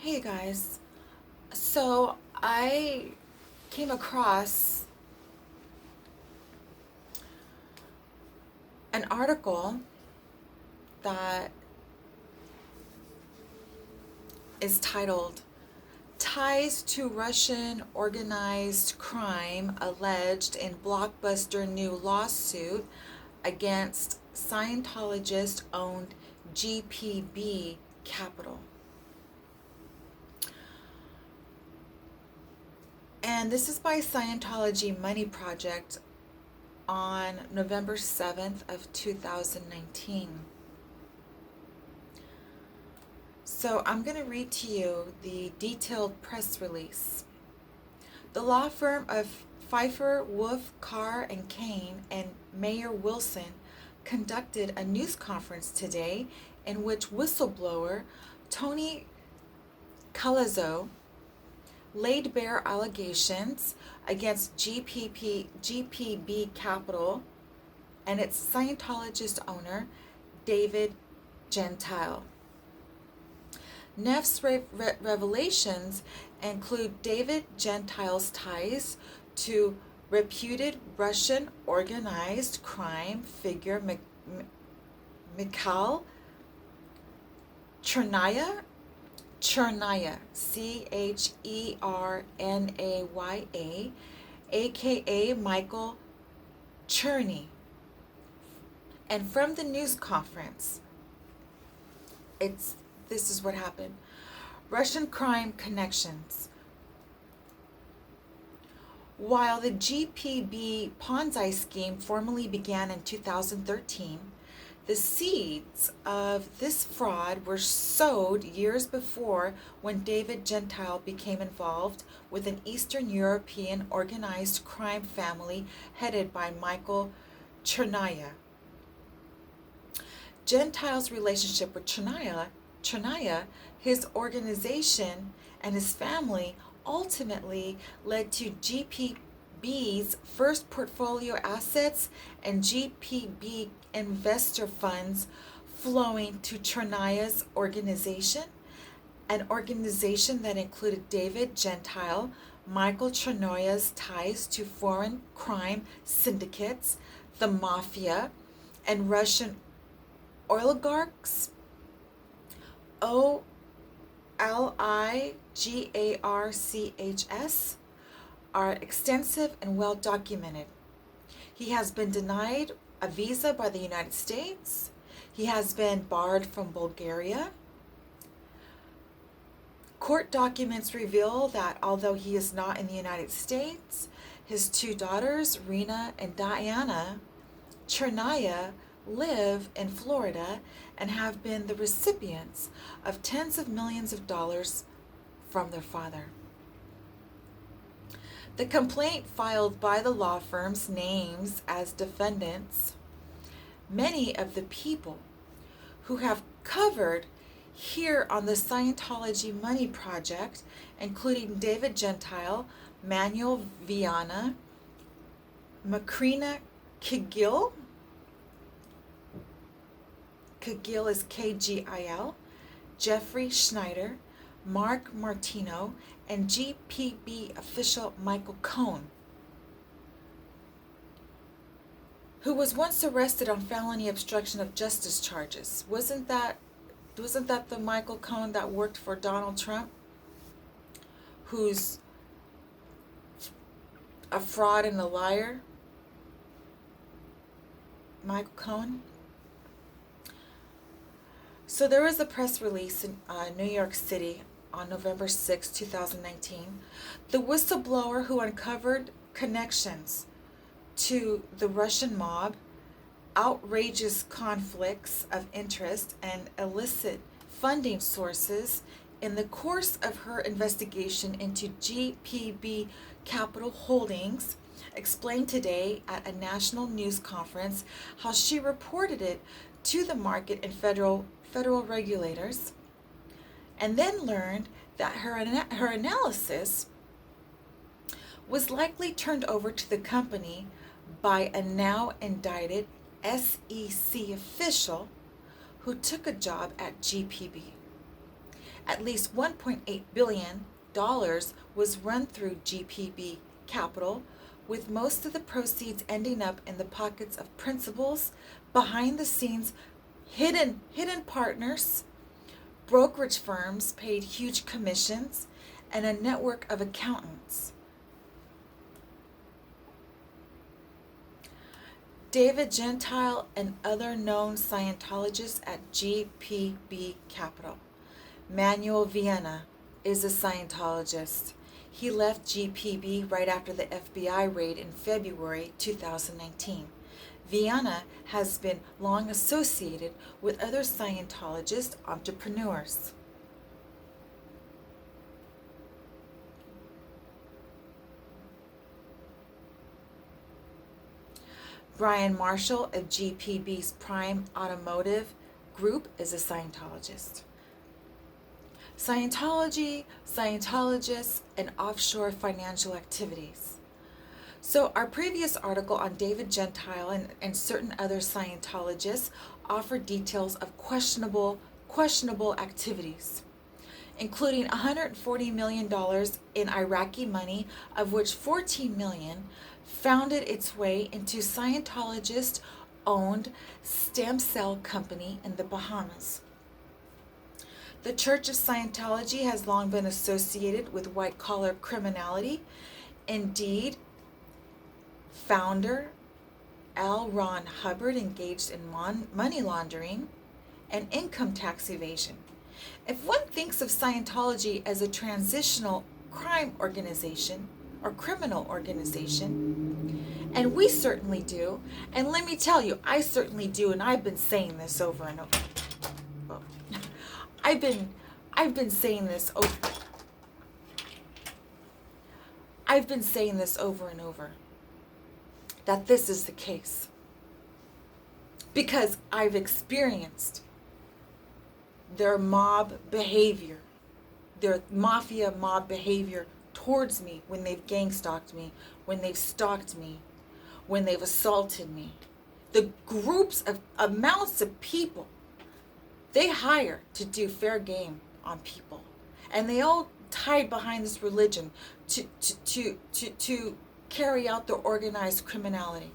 Hey guys, so I came across an article that is titled Ties to Russian Organized Crime Alleged in Blockbuster New Lawsuit Against Scientologist Owned GPB Capital. And this is by Scientology Money Project on November 7th of 2019. So I'm going to read to you the detailed press release. The law firm of Pfeiffer, Wolf, Carr, and Kane and Mayor Wilson conducted a news conference today in which whistleblower Tony Calazzo laid bare allegations against GPB Capital and its Scientologist owner, David Gentile. Neff's revelations include David Gentile's ties to reputed Russian organized crime figure Mikhail Chernaya, Chernaya, aka Michael Cherney. And from the news conference, this is what happened. Russian crime connections. While the GPB Ponzi scheme formally began in 2013, the seeds of this fraud were sowed years before when David Gentile became involved with an Eastern European organized crime family headed by Michael Chernaya. Gentile's relationship with Chernaya, his organization, and his family ultimately led to GPB's first portfolio assets and GPB investor funds flowing to Chernaya's organization, an organization that included David Gentile, Michael Chernaya's ties to foreign crime syndicates, the mafia, and Russian oligarchs. Oligarchs are extensive and well documented. He has been denied a visa by the United States. He has been barred from Bulgaria. Court documents reveal that although he is not in the United States, his two daughters, Rena and Diana Chernaya, live in Florida and have been the recipients of tens of millions of dollars from their father. The complaint filed by the law firms names as defendants many of the people who have covered here on the Scientology Money Project, including David Gentile, Manuel Viana, Macrina Kigil is Kgil, Jeffrey Schneider, Mark Martino, and GPB official Michael Cohen, who was once arrested on felony obstruction of justice charges. Wasn't that the Michael Cohen that worked for Donald Trump, who's a fraud and a liar? Michael Cohen. So there was a press release in New York City on November 6, 2019. The whistleblower who uncovered connections to the Russian mob, outrageous conflicts of interest, and illicit funding sources in the course of her investigation into GPB Capital Holdings explained today at a national news conference how she reported it to the market and federal regulators, and then learned that her analysis was likely turned over to the company by a now indicted SEC official who took a job at GPB. At least $1.8 billion was run through GPB Capital, with most of the proceeds ending up in the pockets of principals, behind the scenes hidden partners, brokerage firms paid huge commissions, and a network of accountants. David Gentile and other known Scientologists at GPB Capital. Manuel Vienna is a Scientologist. He left GPB right after the FBI raid in February 2019. Vienna has been long associated with other Scientologist entrepreneurs. Brian Marshall of GPB's Prime Automotive Group is a Scientologist. Scientology, Scientologists, and offshore financial activities. So our previous article on David Gentile and certain other Scientologists offered details of questionable activities, including $140 million in Iraqi money, of which $14 million found its way into Scientologist-owned stem cell company in the Bahamas. The Church of Scientology has long been associated with white-collar criminality. Indeed, founder L. Ron Hubbard engaged in money laundering and income tax evasion. If one thinks of Scientology as a transitional crime organization or criminal organization, and we certainly do, and let me tell you, I certainly do, and I've been saying this over and over. Well, I've been saying this over. I've been saying this over and over, that this is the case, because I've experienced their mob behavior, their mafia mob behavior towards me when they've gang-stalked me, when they've stalked me, when they've assaulted me. The groups of amounts of people they hire to do fair game on people, and they all tied behind this religion to carry out their organized criminality.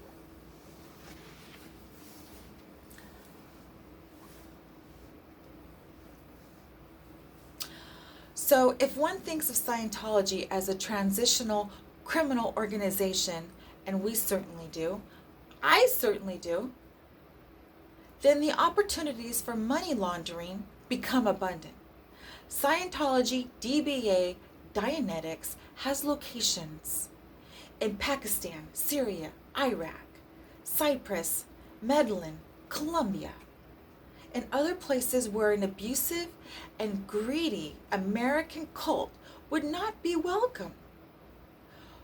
So if one thinks of Scientology as a transitional criminal organization, and we certainly do, I certainly do, then the opportunities for money laundering become abundant. Scientology DBA Dianetics has locations in Pakistan, Syria, Iraq, Cyprus, Medellin, Colombia, and other places where an abusive and greedy American cult would not be welcome.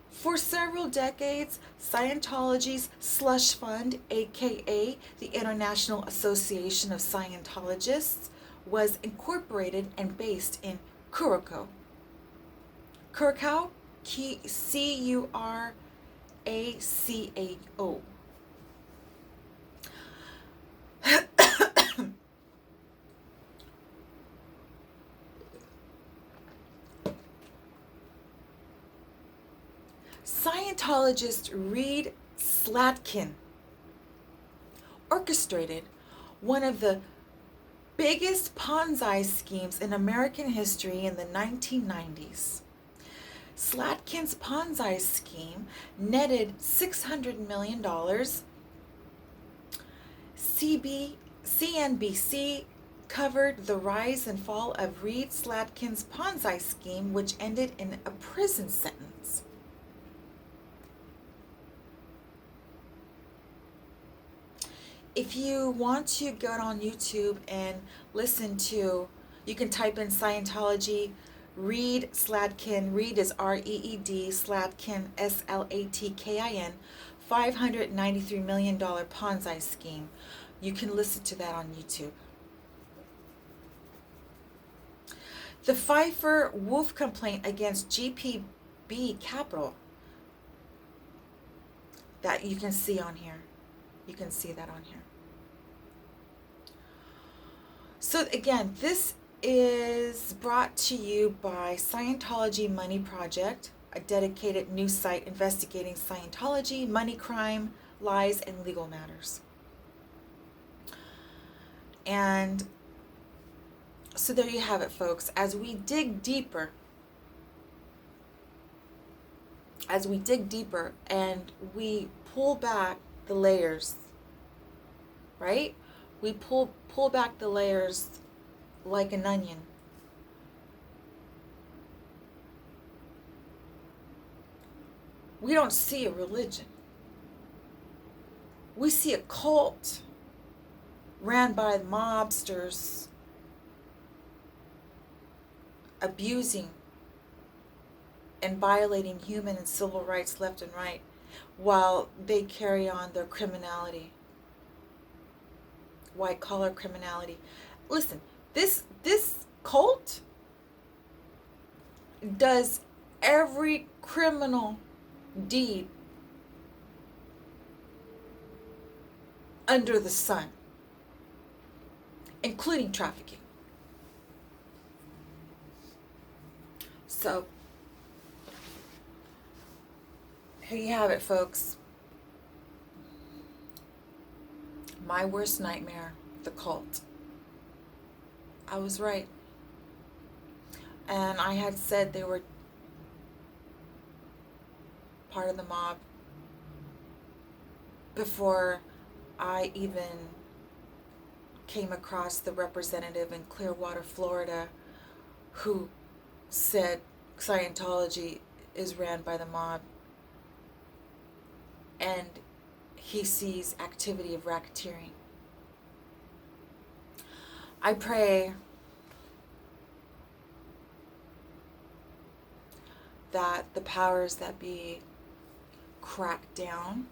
For several decades, Scientology's slush fund, aka the International Association of Scientologists, was incorporated and based in Curacao. Curacao, Curacao. Scientologist Reed Slatkin orchestrated one of the biggest Ponzi schemes in American history in the 1990s. Slatkin's Ponzi scheme netted $600 million. CNBC covered the rise and fall of Reed Slatkin's Ponzi scheme, which ended in a prison sentence. If you want to go on YouTube and listen to, you can type in Scientology, Reed Slatkin, Reed is R-E-E-D, Slatkin, S-L-A-T-K-I-N, $593 million Ponzi scheme. You can listen to that on YouTube. The Pfeiffer-Wolf complaint against GPB Capital, that you can see on here. You can see that on here. So again, this is brought to you by Scientology Money Project, a dedicated news site investigating Scientology, money crime, lies, and legal matters. And so there you have it, folks. As we dig deeper and we pull back the layers, right? We pull back the layers like an onion. We don't see a religion. We see a cult ran by mobsters abusing and violating human and civil rights left and right while they carry on their criminality, white collar criminality. Listen, this cult does every criminal deed under the sun, including trafficking. So here you have it, folks. My worst nightmare, the cult. I was right. And I had said they were part of the mob before I even came across the representative in Clearwater, Florida, who said Scientology is ran by the mob and he sees activity of racketeering. I pray that the powers that be crack down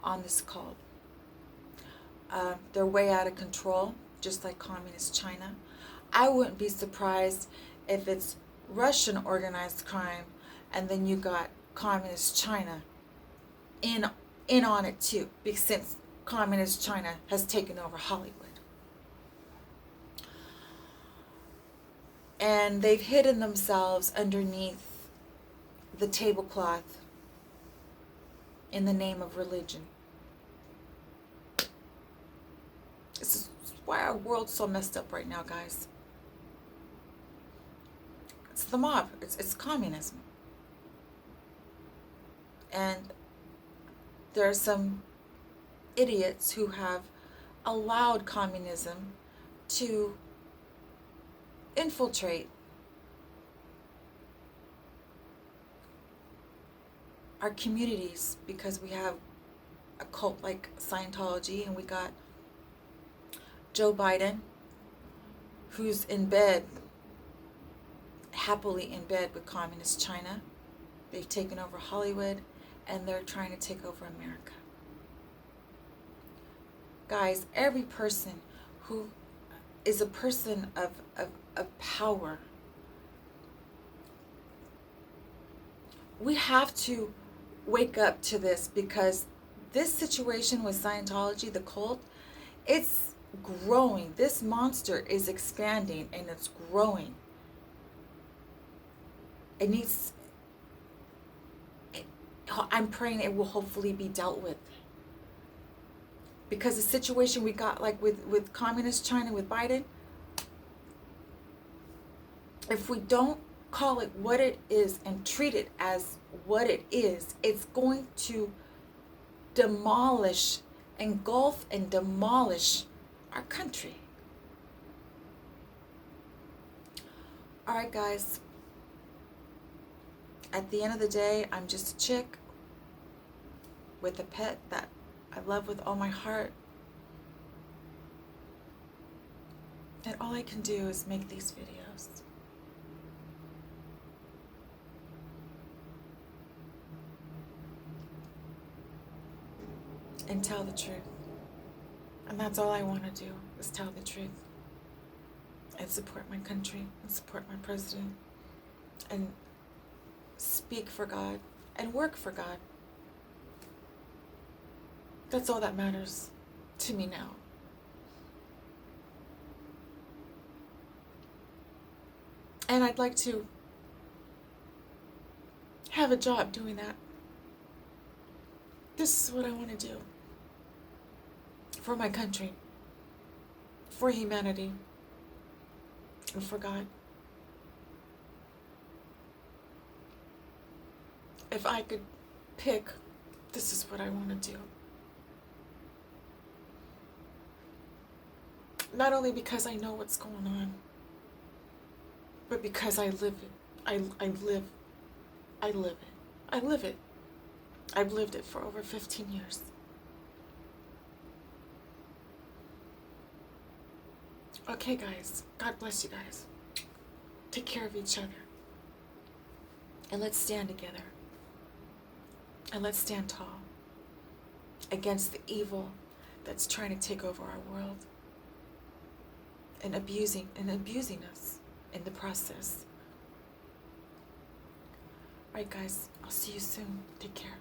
on this cult. They're way out of control, just like communist China. I wouldn't be surprised if it's Russian organized crime and then you got communist China in on it too, because since communist China has taken over Hollywood. And they've hidden themselves underneath the tablecloth in the name of religion. This is why our world's so messed up right now, guys. It's the mob. It's communism. And there are some idiots who have allowed communism to infiltrate our communities, because we have a cult like Scientology, and we got Joe Biden, who's in bed, happily in bed with communist China. They've taken over Hollywood, and they're trying to take over America. Guys, every person who is a person of power, we have to wake up to this, because this situation with Scientology, the cult, it's growing. This monster is expanding and it's growing. I'm praying it will hopefully be dealt with. Because the situation we got, like with communist China, with Biden, if we don't call it what it is and treat it as what it is, it's going to demolish, engulf and demolish our country. All right, guys. At the end of the day, I'm just a chick with a pet that I love with all my heart. And all I can do is make these videos. And tell the truth. And that's all I want to do, is tell the truth. And support my country, and support my president. And speak for God, and work for God. That's all that matters to me now. And I'd like to have a job doing that. This is what I want to do for my country, for humanity, and for God. If I could pick, this is what I want to do. Not only because I know what's going on, but because I live it. I live it. I live it. I've lived it for over 15 years. Okay, guys. God bless you guys. Take care of each other. And let's stand together. And let's stand tall against the evil that's trying to take over our world and abusing us in the process. All right, guys. I'll see you soon. Take care.